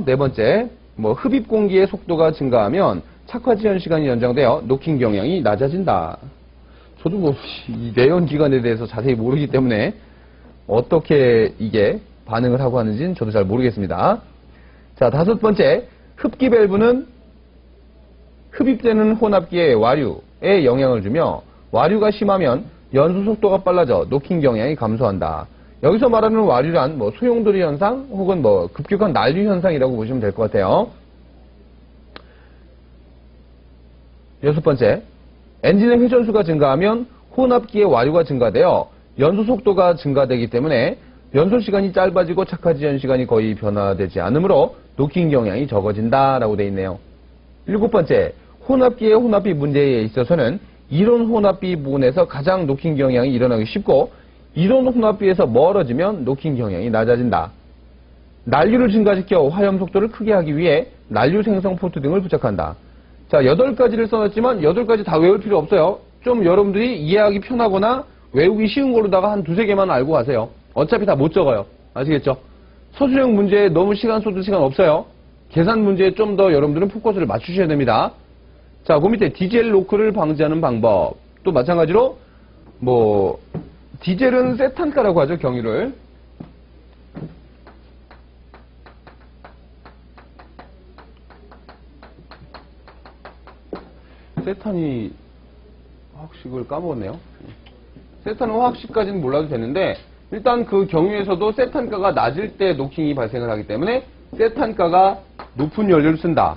네 번째, 흡입 공기의 속도가 증가하면 착화 지연 시간이 연장되어 노킹 경향이 낮아진다. 저도 이 내연 기관에 대해서 자세히 모르기 때문에 어떻게 이게 반응을 하고 하는지는 저도 잘 모르겠습니다. 자, 다섯 번째, 흡기 밸브는 흡입되는 혼합기의 와류에 영향을 주며 와류가 심하면 연소 속도가 빨라져 노킹 경향이 감소한다. 여기서 말하는 와류란 소용돌이 현상 혹은 급격한 난류 현상이라고 보시면 될 것 같아요. 여섯 번째, 엔진의 회전수가 증가하면 혼합기의 와류가 증가되어 연소 속도가 증가되기 때문에 연소 시간이 짧아지고 착화 지연 시간이 거의 변화되지 않으므로 노킹 경향이 적어진다라고 되어 있네요. 일곱 번째, 혼합기의 혼합비 문제에 있어서는 이론 혼합비 부분에서 가장 노킹 경향이 일어나기 쉽고 이론 혼합비에서 멀어지면 노킹 경향이 낮아진다. 난류를 증가시켜 화염 속도를 크게 하기 위해 난류 생성 포트 등을 부착한다. 자, 8가지를 써놨지만 8가지 다 외울 필요 없어요. 좀 여러분들이 이해하기 편하거나 외우기 쉬운 걸로다가 한 2-3개만 알고 가세요. 어차피 다 못 적어요. 아시겠죠? 서술형 문제에 너무 시간 쏟을 시간 없어요. 계산 문제에 좀 더 여러분들은 포커스를 맞추셔야 됩니다. 자, 그 밑에 디젤 로크를 방지하는 방법. 또 마찬가지로 디젤은 세탄가라고 하죠, 경유를. 세탄이 화학식을 까먹었네요. 세탄은 화학식까지는 몰라도 되는데 일단 그 경유에서도 세탄가가 낮을 때 노킹이 발생을 하기 때문에 세탄가가 높은 연료를 쓴다.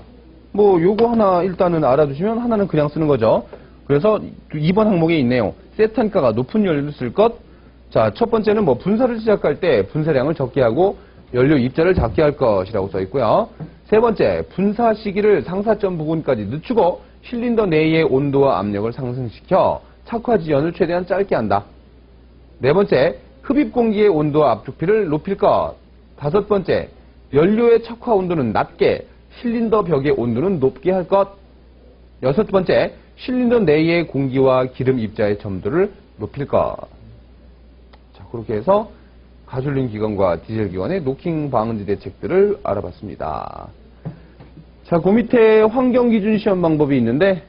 요거 하나 일단은 알아두시면 하나는 그냥 쓰는 거죠. 그래서 2번 항목에 있네요. 세탄가가 높은 연료를 쓸 것. 자, 첫 번째는 분사를 시작할 때 분사량을 적게 하고 연료 입자를 작게 할 것이라고 써 있고요. 세 번째, 분사 시기를 상사점 부근까지 늦추고 실린더 내의 온도와 압력을 상승시켜 착화 지연을 최대한 짧게 한다. 네 번째, 흡입 공기의 온도와 압축비를 높일 것. 다섯 번째, 연료의 착화 온도는 낮게 실린더 벽의 온도는 높게 할 것. 여섯 번째, 실린더 내의 공기와 기름 입자의 점도를 높일 것. 자, 그렇게 해서 가솔린 기관과 디젤 기관의 노킹 방지 대책들을 알아봤습니다. 자, 그 밑에 환경기준 시험 방법이 있는데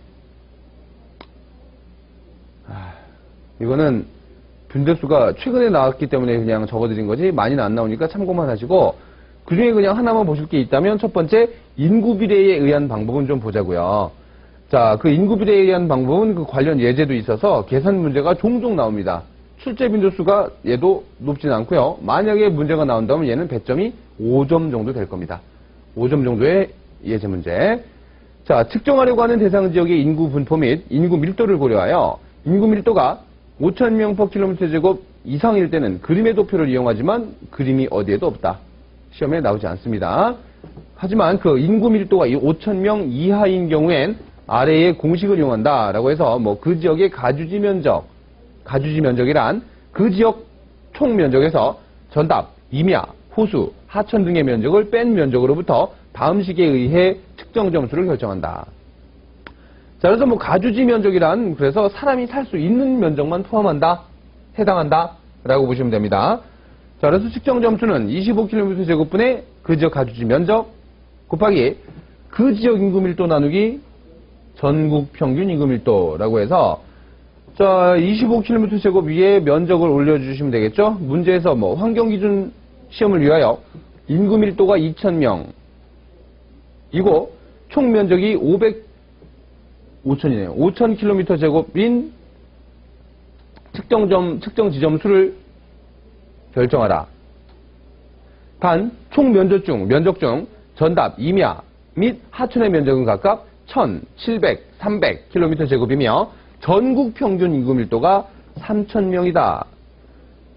이거는 분대수가 최근에 나왔기 때문에 그냥 적어드린 거지 많이는 안 나오니까 참고만 하시고 그 중에 그냥 하나만 보실 게 있다면 첫 번째, 인구비례에 의한 방법은 좀 보자고요. 자, 그 인구비례에 의한 방법은 그 관련 예제도 있어서 계산 문제가 종종 나옵니다. 출제 빈도수가 얘도 높진 않고요. 만약에 문제가 나온다면 얘는 배점이 5점 정도 될 겁니다. 5점 정도의 예제 문제. 자, 측정하려고 하는 대상 지역의 인구 분포 및 인구 밀도를 고려하여 인구 밀도가 5,000명 per km² 이상일 때는 그림의 도표를 이용하지만 그림이 어디에도 없다. 시험에 나오지 않습니다. 하지만 그 인구 밀도가 5,000명 이하인 경우엔 아래의 공식을 이용한다 라고 해서 그 지역의 가주지 면적이란 그 지역 총 면적에서 전답, 임야, 호수, 하천 등의 면적을 뺀 면적으로부터 다음 식에 의해 측정 점수를 결정한다. 자, 그래서 가주지 면적이란 그래서 사람이 살 수 있는 면적만 포함한다, 해당한다 라고 보시면 됩니다. 자, 그래서 측정 점수는 25km/제곱분의 그 지역 가주지 면적 곱하기 그 지역 인구 밀도 나누기 전국 평균 인구 밀도라고 해서 자, 25km/제곱 위에 면적을 올려주시면 되겠죠. 문제에서 환경기준 시험을 위하여 인구 밀도가 2,000명 이고 총 면적이 5,000이네요. 5,000km/제곱인 측정 지점 수를 결정하라. 단, 총 면적 중 전답, 임야 및 하천의 면적은 각각 1,000, 700, 300km/제곱이며 전국 평균 인구 밀도가 3,000명이다.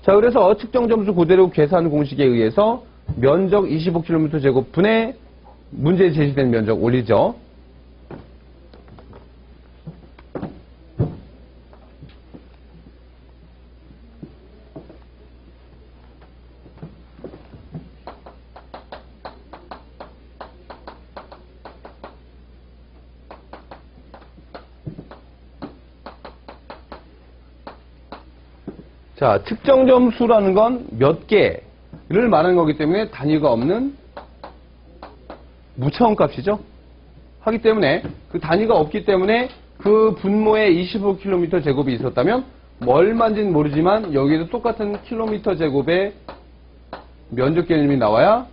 자, 그래서 측정 점수 그대로 계산 공식에 의해서 면적 25km/제곱분의 문제에 제시된 면적 올리죠. 자, 측정점수라는 건 몇 개를 말하는 거기 때문에 단위가 없는 무차원 값이죠. 하기 때문에 그 단위가 없기 때문에 그 분모에 25km 제곱이 있었다면 뭐 얼마인지는 모르지만 여기도 똑같은 킬로미터 제곱의 면적 개념이 나와야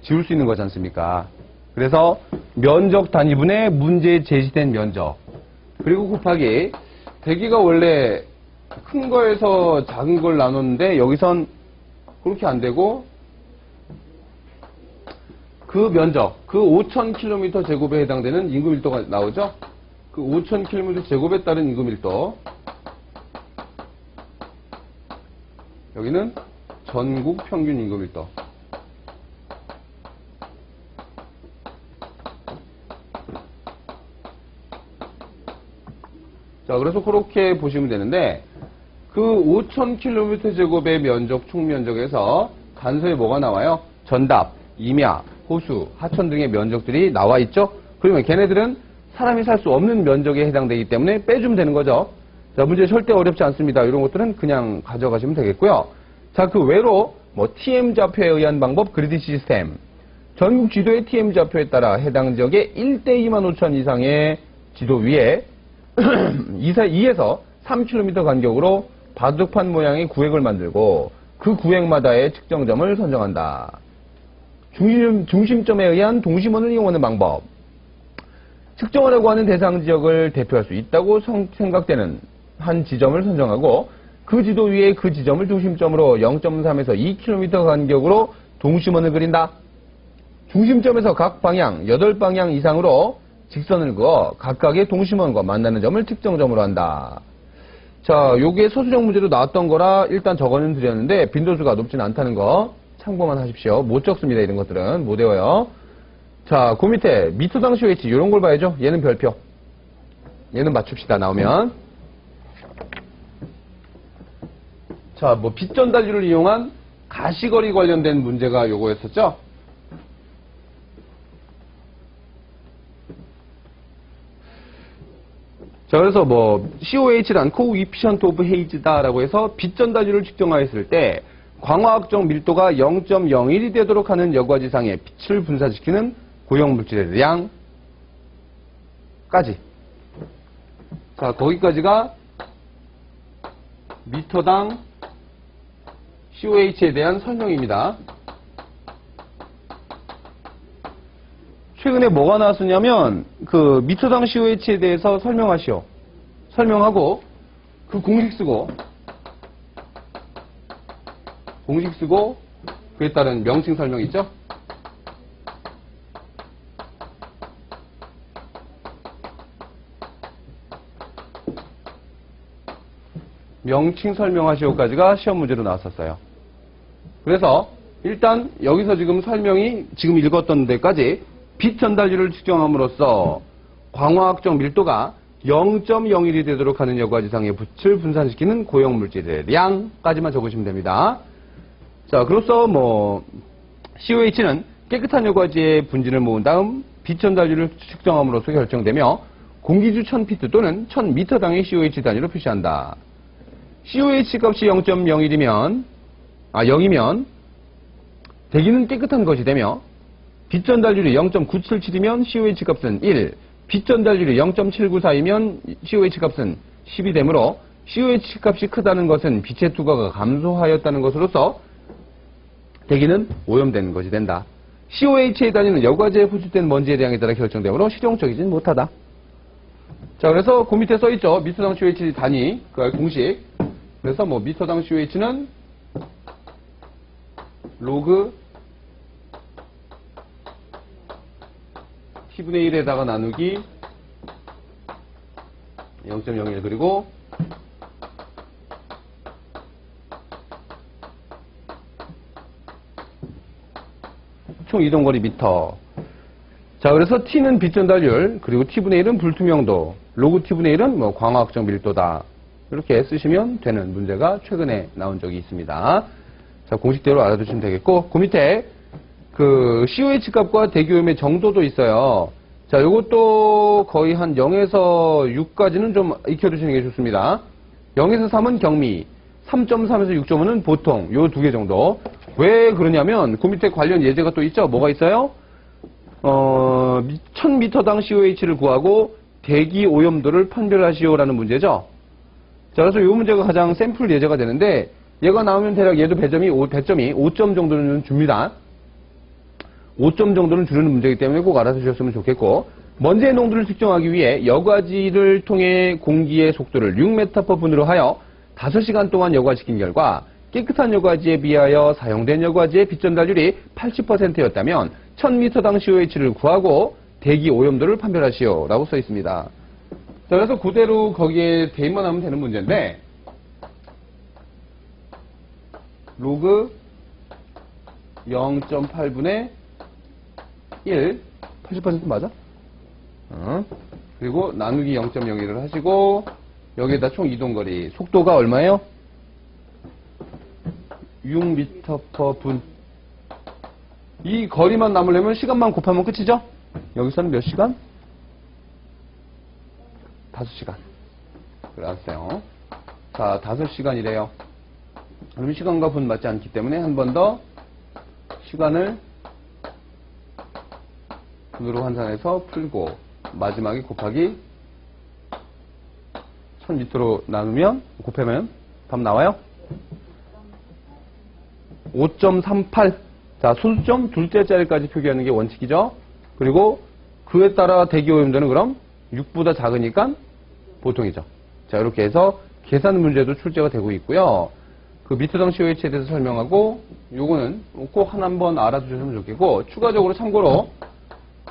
지울 수 있는 거지 않습니까? 그래서 면적 단위분의 문제에 제시된 면적 그리고 곱하기 대기가 원래 큰 거에서 작은 걸 나눴는데 여기선 그렇게 안 되고 그 면적, 그 5,000km 제곱에 해당되는 인구 밀도가 나오죠? 그 5,000km 제곱에 따른 인구 밀도 여기는 전국 평균 인구 밀도. 자, 그래서 그렇게 보시면 되는데 그 5,000km 제곱의 면적, 총면적에서 단서에 뭐가 나와요? 전답, 임야, 호수, 하천 등의 면적들이 나와 있죠? 그러면 걔네들은 사람이 살 수 없는 면적에 해당되기 때문에 빼주면 되는 거죠. 자, 문제 절대 어렵지 않습니다. 이런 것들은 그냥 가져가시면 되겠고요. 자, 그 외로 뭐 TM 좌표에 의한 방법, 그리드 시스템. 전국 지도의 TM 좌표에 따라 해당 지역의 1대 25,000 이상의 지도 위에 2에서 3km 간격으로 바둑판 모양의 구획을 만들고 그 구획마다의 측정점을 선정한다. 중심점에 의한 동심원을 이용하는 방법. 측정하려고 하는 대상 지역을 대표할 수 있다고 생각되는 한 지점을 선정하고 그 지도 위에 그 지점을 중심점으로 0.3에서 2km 간격으로 동심원을 그린다. 중심점에서 각 방향 8방향 이상으로 직선을 그어 각각의 동심원과 만나는 점을 측정점으로 한다. 자, 요게 서술형 문제로 나왔던 거라 일단 적어는 드렸는데 빈도수가 높진 않다는 거 참고만 하십시오. 못 적습니다. 이런 것들은 못 외워요. 자, 그 밑에 미터당 COH 이런 걸 봐야죠. 얘는 별표. 얘는 맞춥시다. 나오면. 자, 뭐 빛 전달률을 이용한 가시거리 관련된 문제가 요거였었죠. 자, 그래서 뭐 COH란 코이피션트 오브 헤이즈다라고 해서 빛 전달률을 측정하였을 때 광화학적 밀도가 0.01이 되도록 하는 여과지상에 빛을 분산시키는 고형물질의 양까지. 자, 거기까지가 미터당 COH에 대한 설명입니다. 최근에 뭐가 나왔었냐면 그 미터당 COH에 대해서 설명하시오. 설명하고 그 공식 쓰고 그에 따른 명칭 설명 있죠? 명칭 설명하시오까지가 시험 문제로 나왔었어요. 그래서 일단 여기서 지금 설명이 지금 읽었던 데까지 빛 전달률을 측정함으로써 광화학적 밀도가 0.01이 되도록 하는 여과지상의 빛을 분산시키는 고형물질의 양까지만 적으시면 됩니다. 자, 그로써 뭐 COH는 깨끗한 여과지의 분진을 모은 다음 빛 전달률을 측정함으로써 결정되며 공기주 1000피트 또는 1000m당의 COH 단위로 표시한다. COH 값이 0.01이면 0이면 대기는 깨끗한 것이 되며 빛 전달률이 0.977이면 COH 값은 1, 빛 전달률이 0.794이면 COH 값은 10이 되므로 COH 값이 크다는 것은 빛의 투과가 감소하였다는 것으로서 대기는 오염된 것이 된다. COH의 단위는 여과지에 포집된 먼지의 양에 따라 결정되므로 실용적이진 못하다. 자, 그래서 그 밑에 써있죠. 미터당 COH 단위, 그 공식. 그래서 뭐 미터당 COH는 로그 t분의 1에다가 나누기 0.01 그리고 총 이동거리 미터. 자, 그래서 t는 빛 전달률, 그리고 t분의 1은 불투명도, 로그 t분의 1은 뭐 광화학적 밀도다. 이렇게 쓰시면 되는 문제가 최근에 나온 적이 있습니다. 자, 공식대로 알아두시면 되겠고, 그 밑에 그 COH 값과 대기오염의 정도도 있어요. 자, 요것도 거의 한 0에서 6까지는 좀 익혀두시는 게 좋습니다. 0에서 3은 경미, 3.3에서 6.5는 보통, 요 두 개 정도. 왜 그러냐면 그 밑에 관련 예제가 또 있죠. 뭐가 있어요? 1000m당 COH를 구하고 대기 오염도를 판별하시오라는 문제죠. 자, 그래서 이 문제가 가장 샘플 예제가 되는데, 얘가 나오면 대략 얘도 배점이 5점 정도는 줍니다. 5점 정도는 주는 문제이기 때문에 꼭 알아두셨으면 좋겠고, 먼지의 농도를 측정하기 위해 여과지를 통해 공기의 속도를 6m/분으로 하여 5시간 동안 여과시킨 결과 깨끗한 여과지에 비하여 사용된 여과지의 빛전달률이 80%였다면 1000m당 COH를 구하고 대기 오염도를 판별하시오 라고 써 있습니다. 자, 그래서 그대로 거기에 대입만 하면 되는 문제인데, 로그 0.8분의 1, 80% 맞아? 그리고 나누기 0.01을 하시고, 여기에다 총 이동거리, 속도가 얼마예요? 6m/분. 이 거리만 남으려면 시간만 곱하면 끝이죠? 여기서는 몇 시간? 5시간. 그랬어요. 자, 5시간이래요. 그럼 시간과 분 맞지 않기 때문에 한 번 더 시간을 분으로 환산해서 풀고, 마지막에 곱하기 1000m로 나누면, 곱하면 답 나와요? 5.38. 자, 소수점 둘째 자리까지 표기하는 게 원칙이죠. 그리고 그에 따라 대기 오염도는 그럼 6보다 작으니까 보통이죠. 자, 이렇게 해서 계산 문제도 출제가 되고 있고요. 그 미터당 COH에 대해서 설명하고, 요거는 꼭 한번 알아두셨으면 좋겠고, 추가적으로 참고로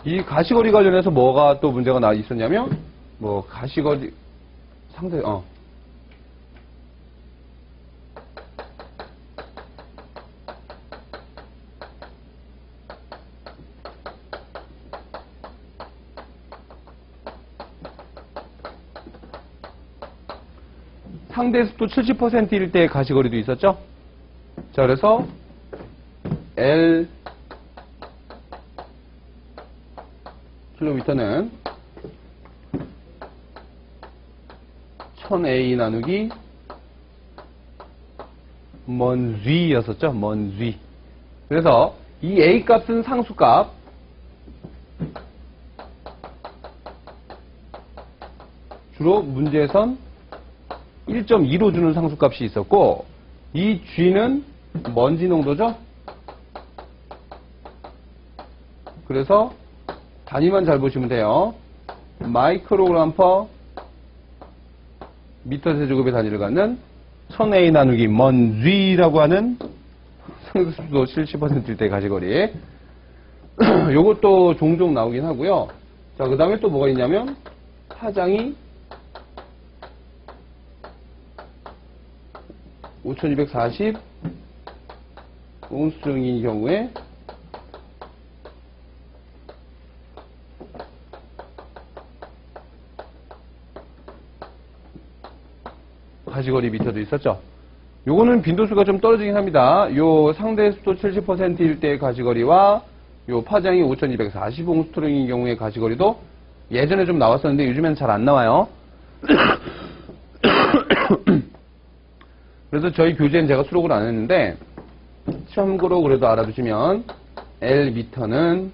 이 가시거리 관련해서 뭐가 또 문제가 나 있었냐면, 뭐 가시거리 상대 상대 습도 70%일 때 가시거리도 있었죠. 자, 그래서 L 킬로미터는 1000A 나누기 먼 G였었죠. 먼 G. 그래서 이 A 값은 상수값, 주로 문제에선 1.2로 주는 상수값이 있었고, 이 G는 먼지 농도죠. 그래서 단위만 잘 보시면 돼요. 마이크로그램 퍼 미터 세제곱의 단위를 갖는 1000A 나누기 먼 G라고 하는 상수도 70%일 때 가시거리. 요것도 종종 나오긴 하고요. 자, 그 다음에 또 뭐가 있냐면, 파장이 5240 온스트링인 경우에 가시거리 미터도 있었죠. 요거는 빈도수가 좀 떨어지긴 합니다. 요 상대 습도 70%일 때의 가시거리와 요 파장이 5240 온스트링인 경우의 가시거리도 예전에 좀 나왔었는데 요즘엔 잘 안 나와요. 그래서 저희 교재는 제가 수록을 안 했는데, 참고로 그래도 알아두시면, L 미터는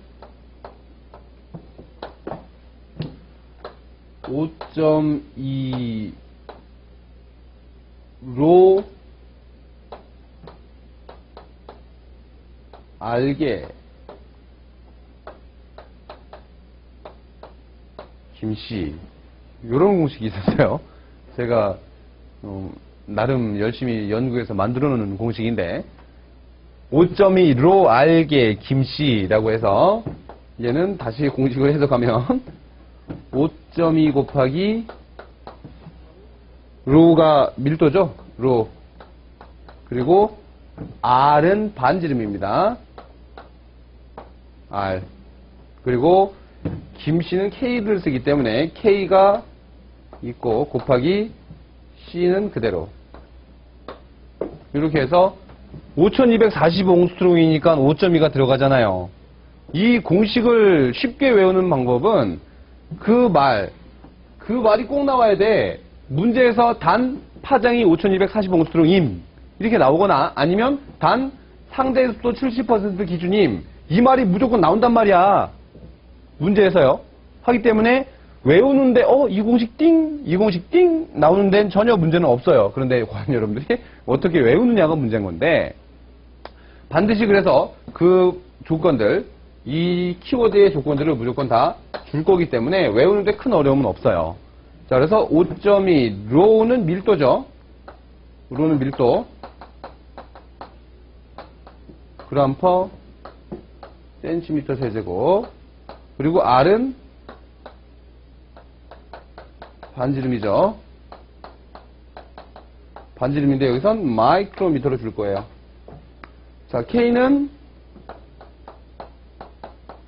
5.2로 알게 김씨, 요런 공식이 있었어요. 제가 나름 열심히 연구해서 만들어 놓은 공식인데, 5.2로 알게 김씨라고 해서, 얘는 다시 공식을 해석하면 5.2 곱하기 로가 밀도죠. 로. 그리고 R은 반지름입니다. R. 그리고 김씨는 K를 쓰기 때문에 K가 있고 곱하기 C는 그대로. 이렇게 해서 5245옹스트롱이니까 5.2가 들어가잖아요. 이 공식을 쉽게 외우는 방법은 그 말이 꼭 나와야 돼. 문제에서 단 파장이 5245옹스트롱임 이렇게 나오거나, 아니면 단 상대 습도 70% 기준임, 이 말이 무조건 나온단 말이야. 문제에서요. 하기 때문에 외우는데 이 공식 띵, 이 공식 띵 나오는 데는 전혀 문제는 없어요. 그런데 과연 여러분들이 어떻게 외우느냐가 문제인 건데 반드시 그래서 그 조건들, 이 키워드의 조건들을 무조건 다 줄 거기 때문에 외우는데 큰 어려움은 없어요. 자, 그래서 5.2 로우는 밀도죠. 로우는 밀도. 그램 퍼 센티미터 세제곱. 그리고 R은 반지름이죠. 반지름인데 여기선 마이크로미터로 줄 거예요. 자, K는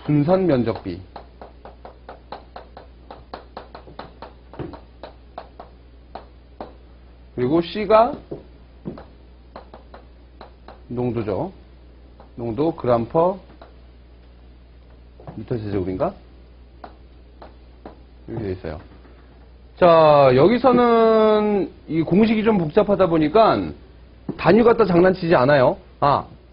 분산 면적비. 그리고 C가 농도죠. 농도 그램 퍼 미터 세제곱인가? 이렇게 되어 있어요. 자, 여기서는 이 공식이 좀 복잡하다 보니까 단위 갖다 장난치지 않아요.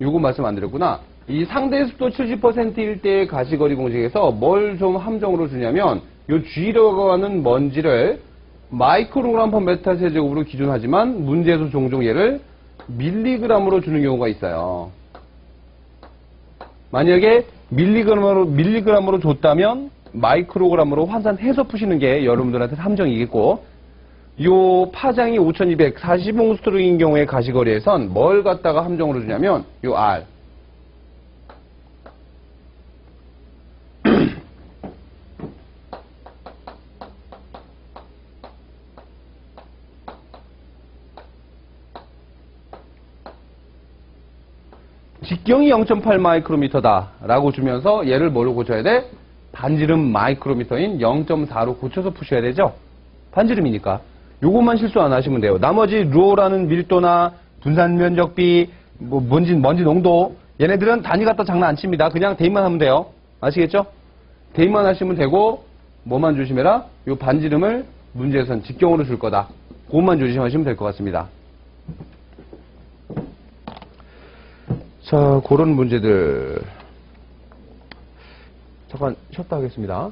요거 말씀 안 드렸구나. 이 상대 습도 70%일 때의 가시거리 공식에서 뭘 좀 함정으로 주냐면 요 G라고 하는 먼지를 마이크로그램 퍼 메타 세제곱으로 기준하지만 문제에서 종종 얘를 밀리그램으로 주는 경우가 있어요. 만약에 밀리그램으로 줬다면 마이크로그램으로 환산해서 푸시는 게 여러분들한테 함정이겠고, 요 파장이 5240옹스트롱인 경우의 가시거리에선 뭘 갖다가 함정으로 주냐면 요 R. 직경이 0.8 마이크로미터다 라고 주면서 얘를 뭐로 고쳐야 돼? 반지름 마이크로미터인 0.4로 고쳐서 푸셔야 되죠. 반지름이니까 요것만 실수 안 하시면 돼요. 나머지 로라는 밀도나 분산 면적비, 뭐 먼지 농도, 얘네들은 단위 갖다 장난 안 칩니다. 그냥 대입만 하면 돼요. 아시겠죠? 대입만 하시면 되고, 뭐만 조심해라? 요 반지름을 문제에선 직경으로 줄 거다. 그것만 조심하시면 될 것 같습니다. 자, 그런 문제들. 잠깐 쉬었다 하겠습니다.